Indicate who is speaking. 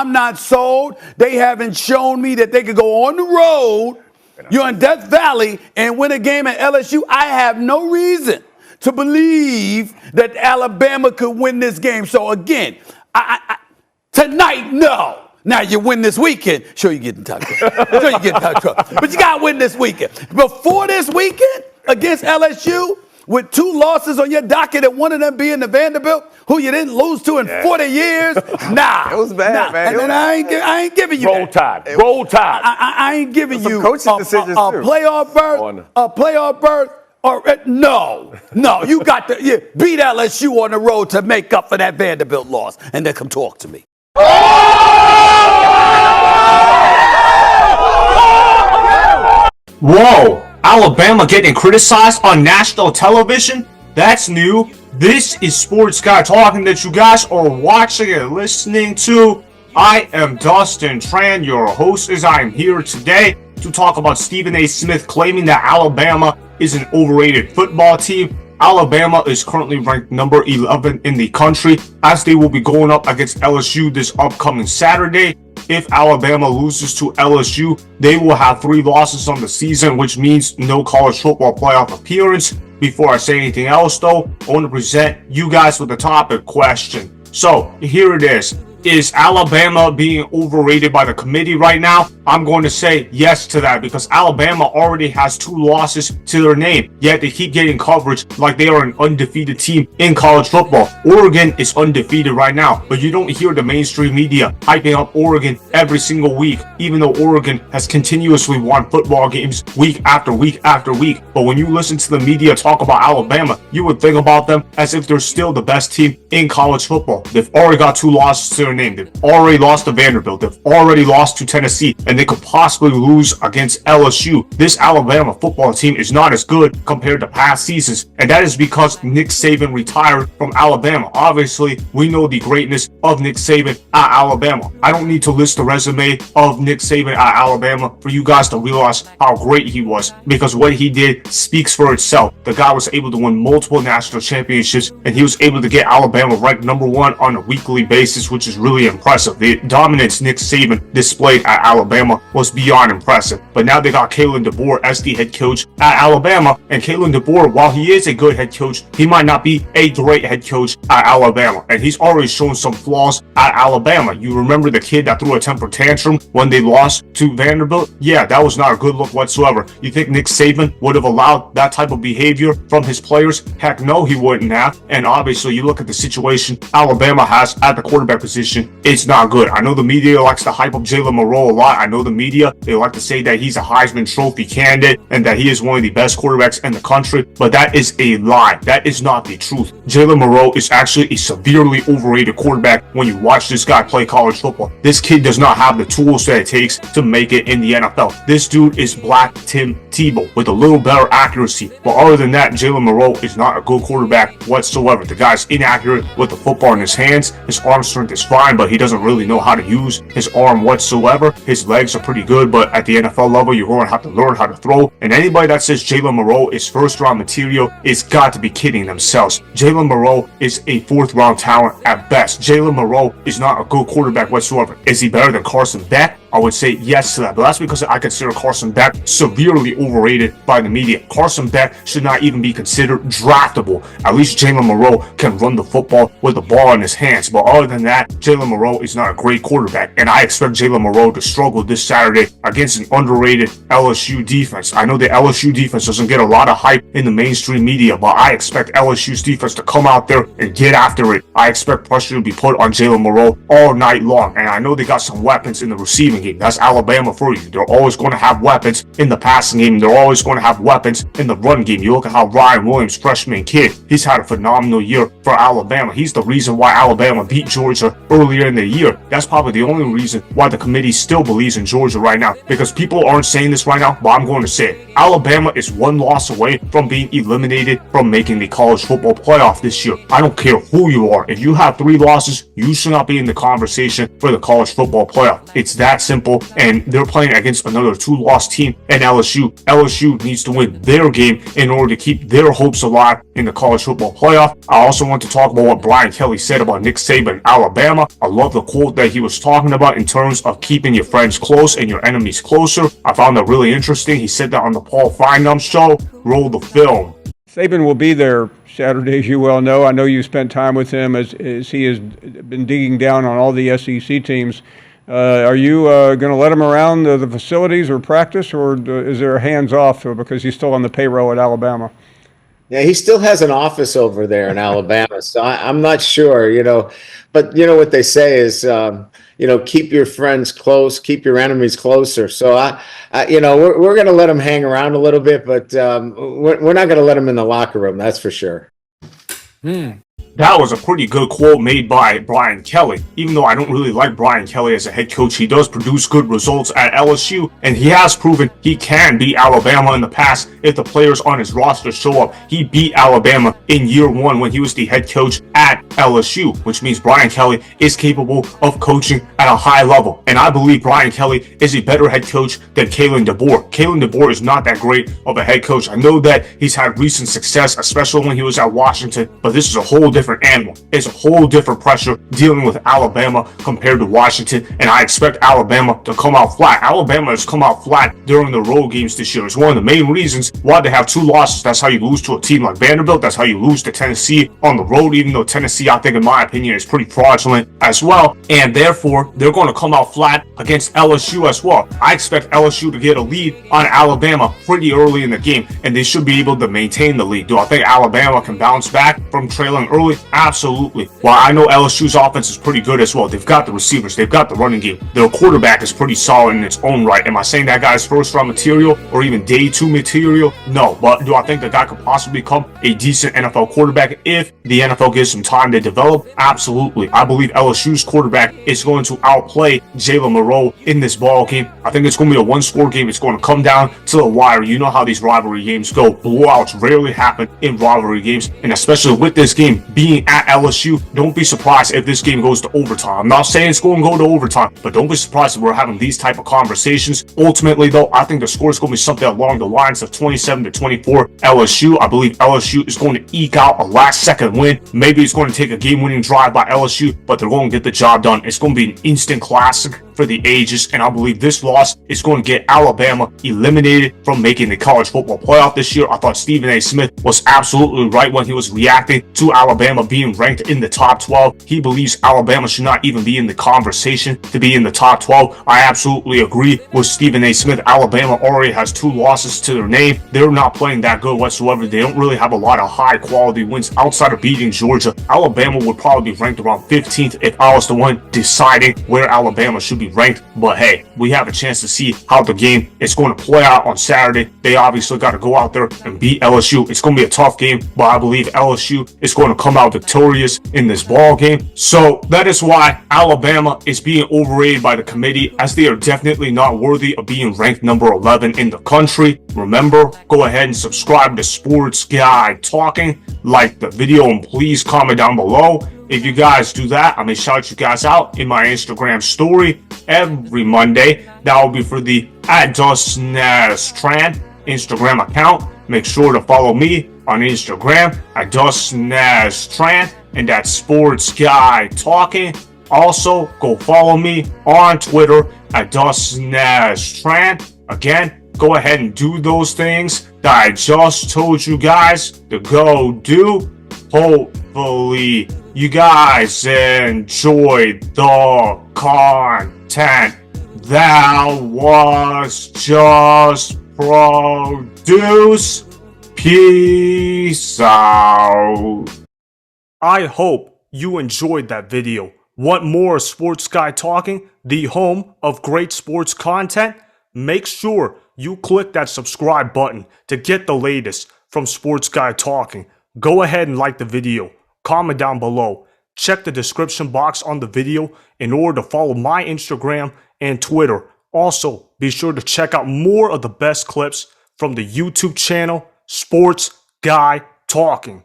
Speaker 1: I'm not sold. They haven't shown me that they could go on the road. You're in Death Valley and win a game at LSU. I have no reason to believe that Alabama could win this game. So again, tonight, no. Now you win this weekend. Sure, you get in touch. But you got to win this weekend. Before this weekend against LSU, with 2 losses on your docket and one of them being the Vanderbilt, who you didn't lose to in 40 years, nah.
Speaker 2: It was bad, man.
Speaker 1: And I ain't giving you
Speaker 3: Roll Tide. Roll Tide.
Speaker 1: I ain't giving you a
Speaker 2: playoff
Speaker 1: berth. Or no, you got to beat LSU on the road to make up for that Vanderbilt loss, and then come talk to me.
Speaker 4: Whoa! Alabama getting criticized on national television? That's new. This is Sports Guy Talking that you guys are watching and listening to. I am Dustin Tran, your host, as I am here today to talk about Stephen A. Smith claiming that Alabama is an overrated football team. Alabama is currently ranked number 11 in the country, as they will be going up against LSU this upcoming Saturday. If Alabama loses to LSU, they will have 3 losses on the season, which means no college football playoff appearance. Before I say anything else, though, I want to present you guys with a topic question. So, here it is. Is Alabama being overrated by the committee right now? I'm going to say yes to that, because Alabama already has 2 losses to their name, yet they keep getting coverage like they are an undefeated team in college football. Oregon is undefeated right now, but you don't hear the mainstream media hyping up Oregon every single week, even though Oregon has continuously won football games week after week after week. But when you listen to the media talk about Alabama, you would think about them as if they're still the best team in college football. They've already got 2 losses to their name. They've already lost to Vanderbilt. They've already lost to Tennessee, and they could possibly lose against LSU. This Alabama football team is not as good compared to past seasons, and that is because Nick Saban retired from Alabama. Obviously, we know the greatness of Nick Saban at Alabama. I don't need to list the resume of Nick Saban at Alabama for you guys to realize how great he was, because what he did speaks for itself. The guy was able to win multiple national championships, and he was able to get Alabama ranked number 1 on a weekly basis, which is really impressive. The dominance Nick Saban displayed at Alabama was beyond impressive. But now they got Kalen DeBoer as the head coach at Alabama, and Kalen DeBoer, while he is a good head coach, he might not be a great head coach at Alabama, and he's already shown some flaws at Alabama. You remember the kid that threw a temper tantrum when they lost to Vanderbilt? Yeah, that was not a good look whatsoever. You think Nick Saban would have allowed that type of behavior from his players? Heck no, he wouldn't have. And obviously, you look at the situation Alabama has at the quarterback position, it's not good. I know the media likes to hype up Jalen Milroe a lot. I know the media, they like to say that he's a Heisman Trophy candidate and that he is one of the best quarterbacks in the country, but that is a lie. That is not the truth. Jalen Milroe is actually a severely overrated quarterback when you watch this guy play college football. This kid does not have the tools that it takes to make it in the NFL. This dude is Black Tim Tebow with a little better accuracy, but other than that, Jalen Milroe is not a good quarterback whatsoever. The guy's inaccurate with the football in his hands. His arm strength is fine, but he doesn't really know how to use his arm whatsoever. His legs are pretty good, but at the NFL level, you're going to have to learn how to throw. And anybody that says Jalen Milroe is first-round material is got to be kidding themselves. Jalen Milroe is a 4th-round talent at best. Jalen Milroe is not a good quarterback whatsoever. Is he better than Carson Beck? I would say yes to that, but that's because I consider Carson Beck severely overrated by the media. Carson Beck should not even be considered draftable. At least Jalen Milroe can run the football with the ball in his hands, but other than that, Jalen Milroe is not a great quarterback, and I expect Jalen Milroe to struggle this Saturday against an underrated LSU defense. I know the LSU defense doesn't get a lot of hype in the mainstream media, but I expect LSU's defense to come out there and get after it. I expect pressure to be put on Jalen Milroe all night long, and I know they got some weapons in the receiving game. That's Alabama for you. They're always going to have weapons in the passing game. They're always going to have weapons in the run game. You look at how Ryan Williams, freshman kid, he's had a phenomenal year for Alabama. He's the reason why Alabama beat Georgia earlier in the year. That's probably the only reason why the committee still believes in Georgia right now, because people aren't saying this right now, but I'm going to say it. Alabama is 1 loss away from being eliminated from making the college football playoff this year. I don't care who you are. If you have 3 losses, you should not be in the conversation for the college football playoff. It's that simple. simple. And they're playing against another 2-loss team in LSU. LSU needs to win their game in order to keep their hopes alive in the college football playoff. I also want to talk about what Brian Kelly said about Nick Saban, Alabama. I love the quote that he was talking about in terms of keeping your friends close and your enemies closer. I found that really interesting. He said that on the Paul Finebaum show. Roll the film.
Speaker 3: Saban will be there Saturday, as you well know. I know you spent time with him as he has been digging down on all the SEC teams. Are you going to let him around the facilities or practice, or is there hands off because he's still on the payroll at Alabama?
Speaker 5: Yeah, he still has an office over there in Alabama, so I'm not sure, But what they say is, keep your friends close, keep your enemies closer. So we're going to let him hang around a little bit, but we're not going to let him in the locker room. That's for sure.
Speaker 4: That was a pretty good quote made by Brian Kelly. Even though I don't really like Brian Kelly as a head coach, he does produce good results at LSU, and he has proven he can beat Alabama in the past if the players on his roster show up. He beat Alabama in year 1 when he was the head coach at LSU, which means Brian Kelly is capable of coaching at a high level. And I believe Brian Kelly is a better head coach than Kalen DeBoer. Kalen DeBoer is not that great of a head coach. I know that he's had recent success, especially when he was at Washington, but this is a whole different animal. It's a whole different pressure dealing with Alabama compared to Washington, and I expect Alabama to come out flat. Alabama has come out flat during the road games this year. It's one of the main reasons why they have 2 losses. That's how you lose to a team like Vanderbilt. That's how you lose to Tennessee on the road, even though Tennessee, I think, in my opinion, is pretty fraudulent as well, and therefore they're going to come out flat against LSU as well. I expect LSU to get a lead on Alabama pretty early in the game, and they should be able to maintain the lead. Do I think Alabama can bounce back from trailing early? Absolutely. While I know LSU's offense is pretty good as well, they've got the receivers, they've got the running game. Their quarterback is pretty solid in its own right. Am I saying that guy's first-round material or even day 2 material? No, but do I think that guy could possibly become a decent NFL quarterback if the NFL gives him time to develop? Absolutely. I believe LSU's quarterback is going to outplay Jalen Milroe in this ball game. I think it's going to be a 1-score game. It's going to come down to the wire. You know how these rivalry games go. Blowouts rarely happen in rivalry games, and especially with this game being at LSU, don't be surprised if this game goes to overtime. I'm not saying it's going to go to overtime, but don't be surprised if we're having these type of conversations. Ultimately, though, I think the score is going to be something along the lines of 27-24 LSU. I believe LSU is going to eke out a last-second win. Maybe it's going to take a game-winning drive by LSU, but they're going to get the job done. It's going to be an instant classic for the ages, and I believe this loss is going to get Alabama eliminated from making the college football playoff this year. I thought Stephen A. Smith was absolutely right when he was reacting to Alabama being ranked in the top 12. He believes Alabama should not even be in the conversation to be in the top 12. I absolutely agree with Stephen A. Smith. Alabama already has 2 losses to their name. They're not playing that good whatsoever. They don't really have a lot of high quality wins outside of beating Georgia. Alabama would probably be ranked around 15th if I was the one deciding where Alabama should be ranked. But hey, we have a chance to see how the game is going to play out on Saturday. They obviously got to go out there and beat LSU. It's going to be a tough game, but I believe LSU is going to come out victorious in this ball game. So that is why Alabama is being overrated by the committee, as they are definitely not worthy of being ranked number 11 in the country. Remember, go ahead and subscribe to Sports Guy Talking, like the video, and please comment down below. If you guys do that, I may shout you guys out in my Instagram story every Monday. That will be for the @DustinAsTran Instagram account. Make sure to follow me on Instagram @DustinAsTran, and that's Sports Guy Talking. Also, go follow me on Twitter @DustinAsTran. Again, go ahead and do those things that I just told you guys to go do. Hopefully, you guys enjoyed the content that was just produced. Peace out. I hope you enjoyed that video. Want more Sports Guy Talking, the home of great sports content? Make sure you click that subscribe button to get the latest from Sports Guy Talking. Go ahead and like the video, comment down below, check the description box on the video in order to follow my Instagram and Twitter. Also, be sure to check out more of the best clips from the YouTube channel Sports Guy Talking.